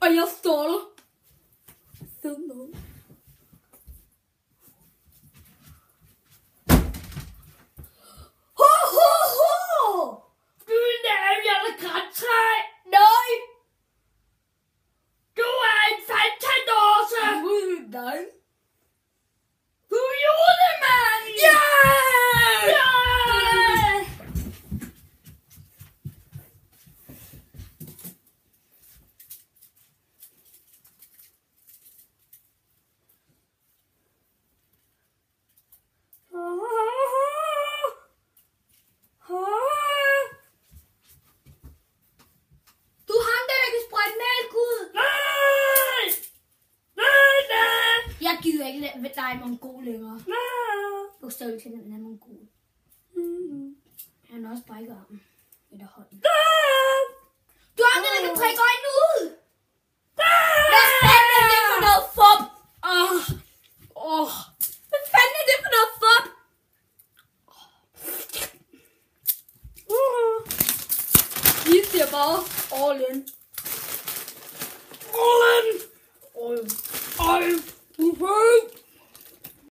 Og jeg står der. Fed noget. Ho, ho, ho! Du er en avjørende græntræ. Nej. Du er en fantadåse. Nej. Du er julemand. Ja! Ja! Du er ham, der kan sprøjte mælk ud. Nej! Nej, nej! Jeg gider ikke med dig, mongol, længere. Nej! Bogstaveligt til den her mongol. Han har også brækket armen. Eller hånden. Nej! Du er ham, der kan prikke øjnene ud. Nej! Hvad fanden er det for noget fup? Hvad fanden er det for noget fup? Vi siger bare all in. All in. All in. All in.